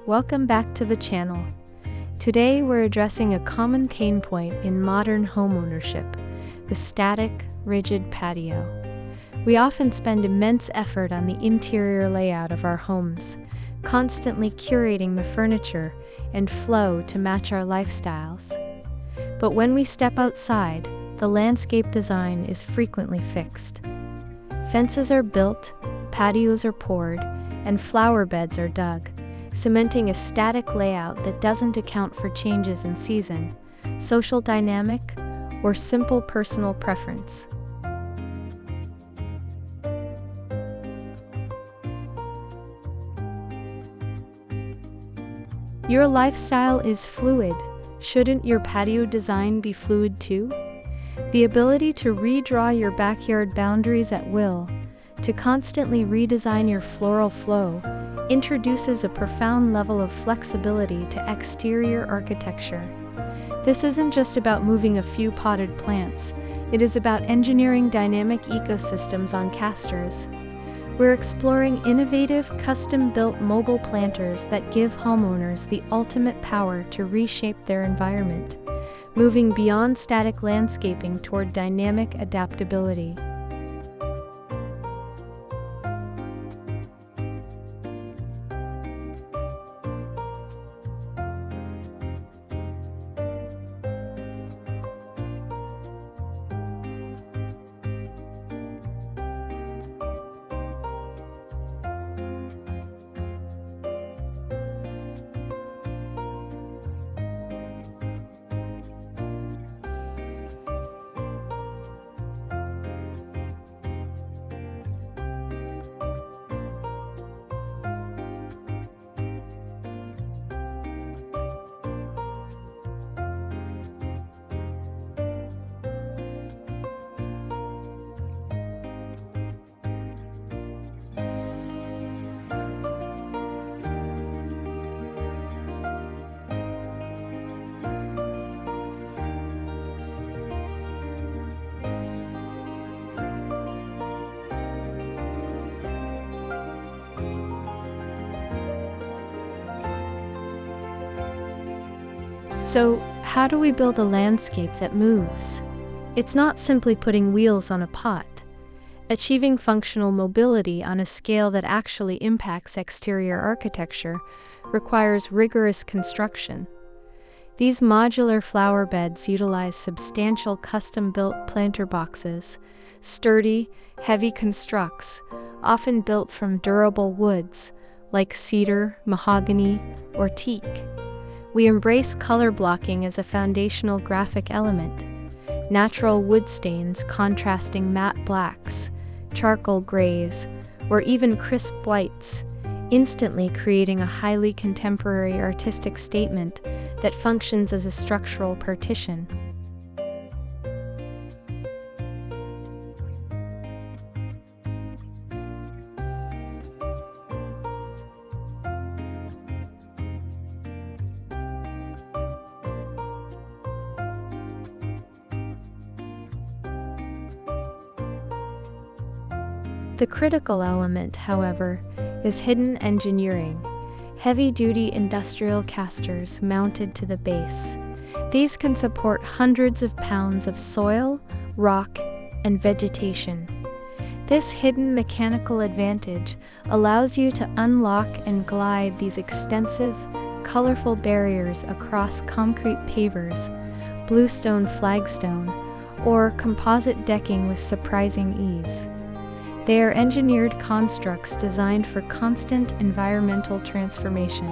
welcome back to the channel. Today we're addressing a common pain point in modern homeownership, the static, rigid patio. We often spend immense effort on the interior layout of our homes, constantly curating the furniture and flow to match our lifestyles. But when we step outside, the landscape design is frequently fixed. Fences are built, patios are poured, and flower beds are dug, cementing a static layout that doesn't account for changes in season, social dynamic, or simple personal preference. Your lifestyle is fluid. Shouldn't your patio design be fluid too? The ability to redraw your backyard boundaries at will, to constantly redesign your floral flow, introduces a profound level of flexibility to exterior architecture. This isn't just about moving a few potted plants, it is about engineering dynamic ecosystems on casters. We're exploring innovative, custom-built mobile planters that give homeowners the ultimate power to reshape their environment, moving beyond static landscaping toward dynamic adaptability. So, how do we build a landscape that moves? It's not simply putting wheels on a pot. Achieving functional mobility on a scale that actually impacts exterior architecture requires rigorous construction. These modular flower beds utilize substantial custom-built planter boxes, sturdy, heavy constructs, often built from durable woods like cedar, mahogany, or teak. We embrace color blocking as a foundational graphic element. Natural wood stains contrasting matte blacks, charcoal grays, or even crisp whites, instantly creating a highly contemporary artistic statement that functions as a structural partition. The critical element, however, is hidden engineering, heavy-duty industrial casters mounted to the base. These can support hundreds of pounds of soil, rock, and vegetation. This hidden mechanical advantage allows you to unlock and glide these extensive, colorful barriers across concrete pavers, bluestone flagstone, or composite decking with surprising ease. They are engineered constructs designed for constant environmental transformation.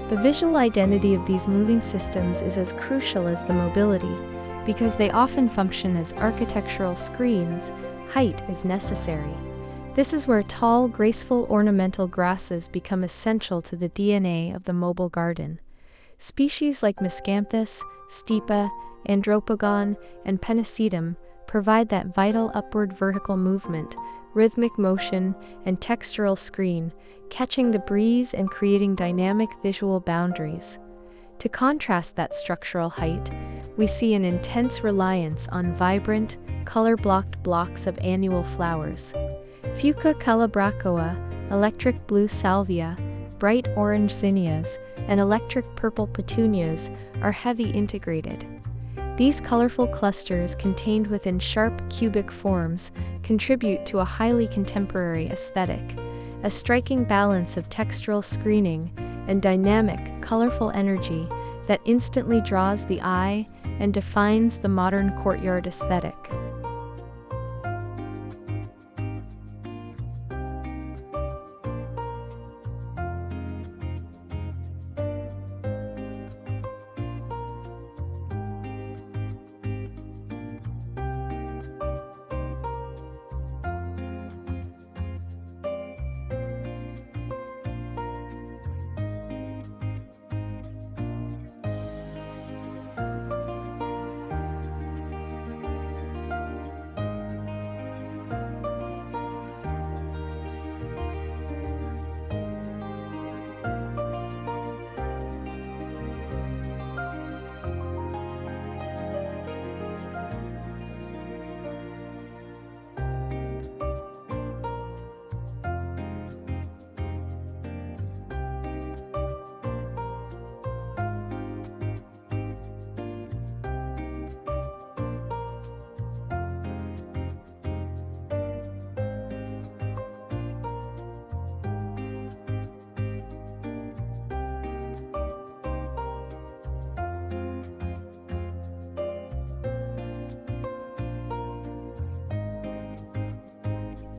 The visual identity of these moving systems is as crucial as the mobility, because they often function as architectural screens. Height is necessary. This is where tall, graceful ornamental grasses become essential to the DNA of the mobile garden. Species like Miscanthus, Stipa, Andropogon, and Pennisetum provide that vital upward vertical movement, rhythmic motion, and textural screen, catching the breeze and creating dynamic visual boundaries. To contrast that structural height, we see an intense reliance on vibrant, color-blocked blocks of annual flowers. Fuchsia calabrachoa, electric blue salvia, bright orange zinnias, and electric purple petunias are heavy integrated. These colorful clusters contained within sharp cubic forms contribute to a highly contemporary aesthetic, a striking balance of textural screening and dynamic, colorful energy that instantly draws the eye and defines the modern courtyard aesthetic.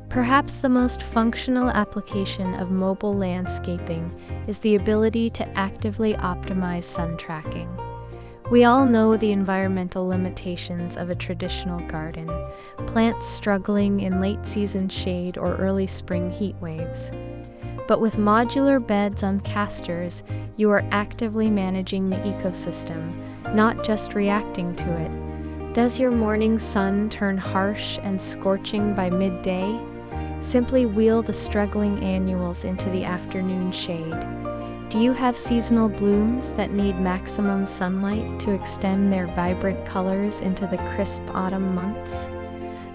Perhaps the most functional application of mobile landscaping is the ability to actively optimize sun tracking. We all know the environmental limitations of a traditional garden, plants struggling in late-season shade or early spring heat waves. But with modular beds on casters, you are actively managing the ecosystem, not just reacting to it. Does your morning sun turn harsh and scorching by midday? Simply wheel the struggling annuals into the afternoon shade. Do you have seasonal blooms that need maximum sunlight to extend their vibrant colors into the crisp autumn months?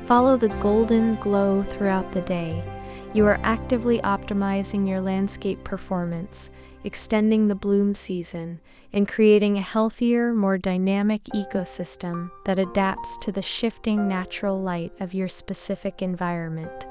Follow the golden glow throughout the day. You are actively optimizing your landscape performance, extending the bloom season, and creating a healthier, more dynamic ecosystem that adapts to the shifting natural light of your specific environment.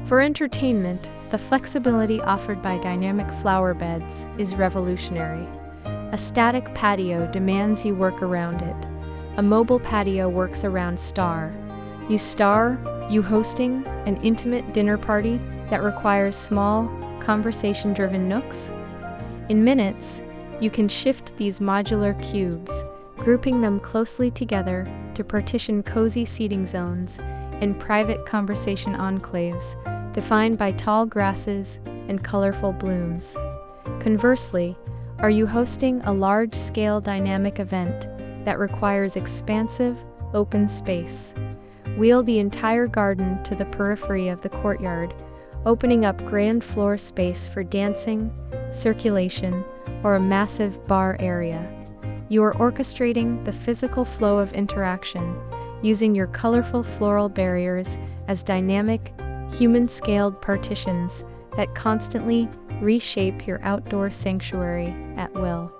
For entertainment, the flexibility offered by dynamic flower beds is revolutionary. A static patio demands you work around it. A mobile patio works around Star. You hosting an intimate dinner party that requires small, conversation-driven nooks? In minutes, you can shift these modular cubes, grouping them closely together to partition cozy seating zones and private conversation enclaves defined by tall grasses and colorful blooms. Conversely, are you hosting a large-scale dynamic event that requires expansive, open space? Wheel the entire garden to the periphery of the courtyard, opening up grand floor space for dancing, circulation, or a massive bar area. You are orchestrating the physical flow of interaction, using your colorful floral barriers as dynamic, human-scaled partitions that constantly reshape your outdoor sanctuary at will.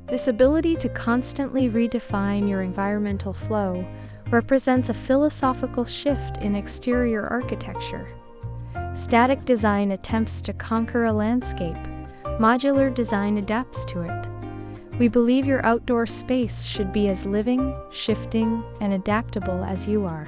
This ability to constantly redefine your environmental flow represents a philosophical shift in exterior architecture. Static design attempts to conquer a landscape. Modular design adapts to it. We believe your outdoor space should be as living, shifting, and adaptable as you are.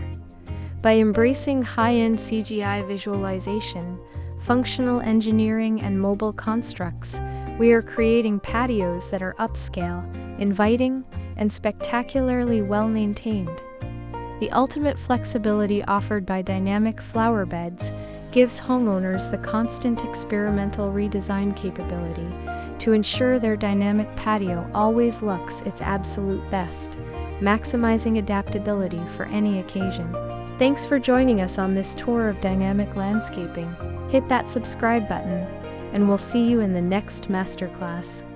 By embracing high-end CGI visualization, functional engineering, and mobile constructs, we are creating patios that are upscale, inviting, and spectacularly well-maintained. The ultimate flexibility offered by dynamic flower beds gives homeowners the constant experimental redesign capability to ensure their dynamic patio always looks its absolute best, maximizing adaptability for any occasion. Thanks for joining us on this tour of dynamic landscaping. Hit that subscribe button, and we'll see you in the next masterclass.